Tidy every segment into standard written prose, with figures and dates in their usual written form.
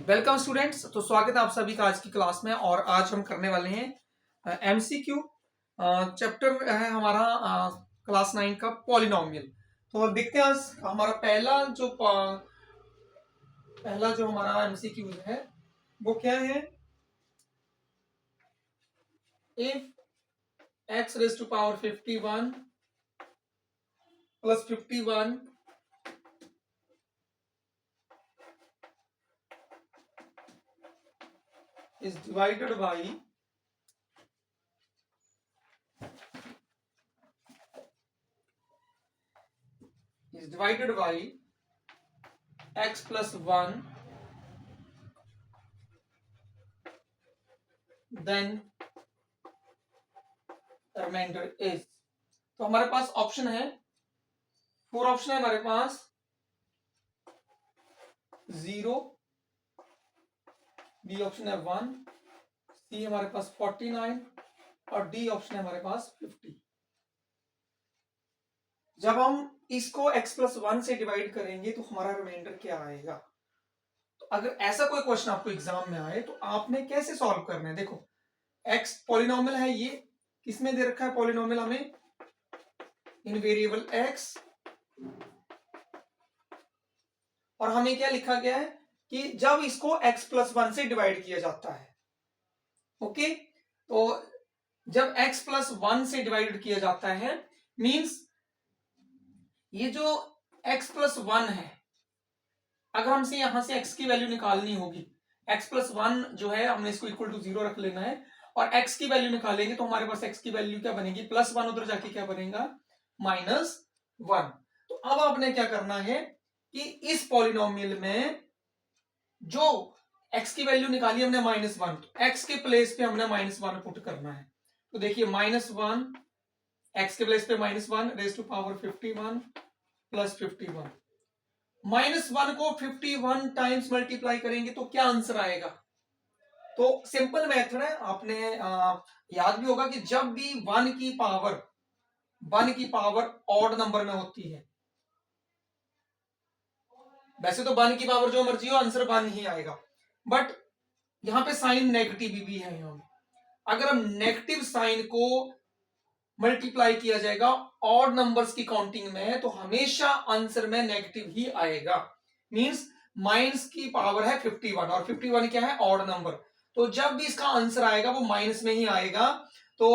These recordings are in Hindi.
Welcome students. तो स्वागत है आप सभी का आज की क्लास में। और आज हम करने वाले हैं एमसीक्यू। चैप्टर है हमारा क्लास 9 का पॉलिनोमियल। तो देखते हैं आज हमारा पहला जो हमारा एमसीक्यू है वो क्या है। If x raise to power 51 plus 51 is divided by x plus 1, then remainder is. तो हमारे पास ऑप्शन है, 4 ऑप्शन है हमारे पास। 0, बी ऑप्शन है 1, सी हमारे पास 49 और डी ऑप्शन है हमारे पास 50। जब हम इसको x प्लस 1 से डिवाइड करेंगे तो हमारा रिमाइंडर क्या आएगा। तो अगर ऐसा कोई क्वेश्चन आपको एग्जाम में आए तो आपने कैसे सॉल्व करना है। देखो, x पॉलिनोमियल है, ये किसमें दे रखा है पॉलिनोमियल हमें, इन वेरिएबल x। और हमें क्या लिखा गया है कि जब इसको x प्लस 1 से डिवाइड किया जाता है। ओके, तो जब x प्लस 1 से डिवाइड किया जाता है मींस ये जो x प्लस 1 है, अगर हमसे यहां से x की वैल्यू निकालनी होगी, x प्लस 1 जो है हमने इसको इक्वल टू 0 रख लेना है और x की वैल्यू निकालेंगे तो हमारे पास x की वैल्यू क्या बनेगी, प्लस 1 उधर जाके क्या बनेगा, -1। तो अब आपने क्या करना है कि इस पॉलिनोमियल में जो x की वैल्यू निकाली हमने -1, तो x के प्लेस पे हमने -1 पुट करना है। तो देखिए -1, x के प्लेस पे -1 रेज टू पावर 51 प्लस 51। -1 को 51 टाइम्स मल्टीप्लाई करेंगे तो क्या आंसर आएगा। तो सिंपल मेथड है, आपने याद भी होगा कि जब भी 1 की पावर ऑड नंबर में होती है, वैसे तो 1 की पावर जो मर्जी हो आंसर 1 ही आएगा, बट यहां पे साइन नेगेटिव भी है। यहां अगर हम नेगेटिव साइन को मल्टीप्लाई किया जाएगा ऑड नंबर्स की काउंटिंग में तो हमेशा आंसर में नेगेटिव ही आएगा। मींस माइनस की पावर है 51 और 51 क्या है, ऑड नंबर। तो जब भी इसका आंसर आएगा वो माइनस में ही आएगा। तो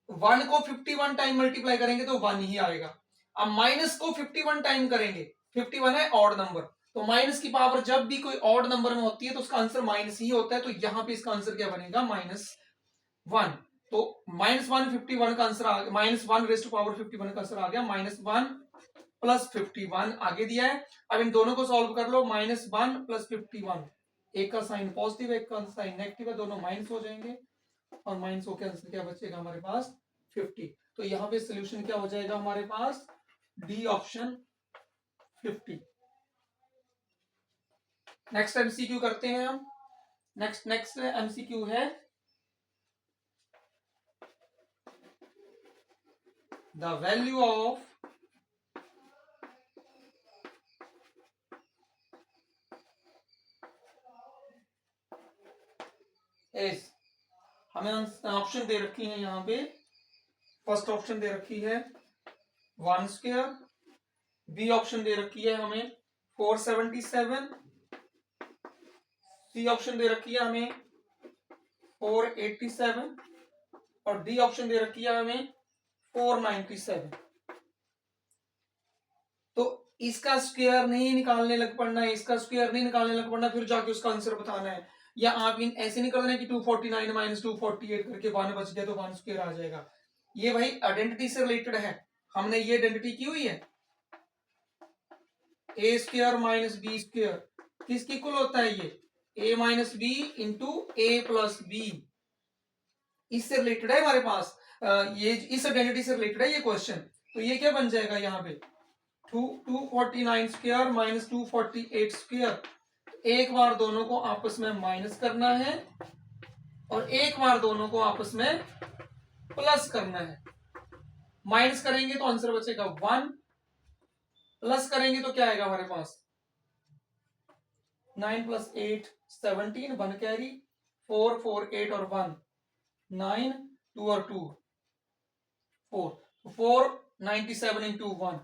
1 को 51 टाइम मल्टीप्लाई करेंगे तो 1 ही आएगा। अब माइनस को 51 टाइम करेंगे, 51 है ऑड नंबर, तो माइनस की पावर जब भी कोई ऑड नंबर में होती है तो उसका आंसर माइनस ही होता है। तो यहां पे इसका आंसर क्या बनेगा, -1। तो -1 51 का आंसर आ गया, -1 रेज टू पावर 51 का आंसर आ गया -1 प्लस 51 आगे दिया है। अब इन दोनों को सॉल्व कर लो, -1 प्लस 51, एक का साइन पॉजिटिव है एक का साइन नेगेटिव है, दोनों माइनस हो जाएंगे और माइनस होकर आंसर क्या बचेगा हमारे पास 50। तो यहां पे सोल्यूशन क्या हो जाएगा हमारे पास, डी ऑप्शन 50। नेक्स्ट एमसीक्यू करते हैं हम। नेक्स्ट एमसीक्यू है, the value of is, हमें ऑप्शन दे रखी है यहां पे। फर्स्ट ऑप्शन दे रखी है 1², बी ऑप्शन दे रखी है हमें 477, सी ऑप्शन दे रखी है हमें 487 और डी ऑप्शन दे रखी है हमें 497। तो इसका स्क्वायर नहीं निकालने लग पड़ना है, इसका स्क्वायर नहीं निकालने लग पड़ना, फिर जाके उसका आंसर बताना है। या आप इन ऐसे नहीं कर देना कि 249 माइनस 248 करके 1 बच गया तो 1 स्क्वायर आ जाएगा। ये भाई आइडेंटिटी से रिलेटेड है, हमने ये आइडेंटिटी की हुई है। A square minus B square किसकी इक्वल होता है, ये a minus B into A plus B. इससे रिलेटेड है हमारे पास, ये इस आइडेंटिटी से रिलेटेड है ये क्वेश्चन। तो ये क्या बन जाएगा यहाँ पे, 249 स्क्वायर माइनस 248 स्क्वायर। एक बार दोनों को आपस में माइनस करना है और एक बार दोनों को आपस में प्लस करना है। माइनस करेंगे तो आंसर बचेगा 1, प्लस करेंगे तो क्या आएगा हमारे पास 9 + 8 17, 1 कैरी, 4 4 8 और 1 9, 2 और 2 4, 497 इंटू 1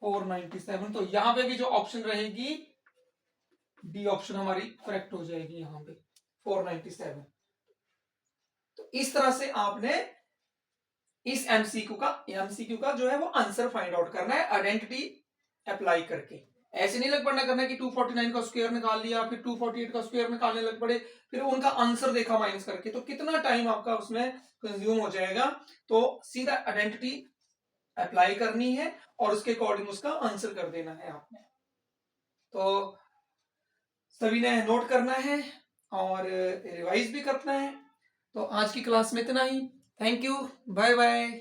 497। तो यहां पे भी जो ऑप्शन रहेगी डी ऑप्शन हमारी करेक्ट हो जाएगी यहां पे 497। तो इस तरह से आपने इस एमसीक्यू का जो है वो आंसर फाइंड आउट करना है आइडेंटिटी अप्लाई करके। ऐसे नहीं लग पड़ना करना कि 249 का स्क्वायर निकाल लिया फिर 248 का स्क्वायर निकालने लग पड़े फिर उनका आंसर देखा माइनस करके, तो कितना टाइम आपका उसमें कंज्यूम हो जाएगा। तो सीधा आइडेंटिटी अप्लाई करनी है और उसके अकॉर्डिंग उसका आंसर कर देना है आपने। तो सभी ने नोट करना है और रिवाइज भी करना है। तो आज की क्लास में इतना ही। Thank you, bye bye.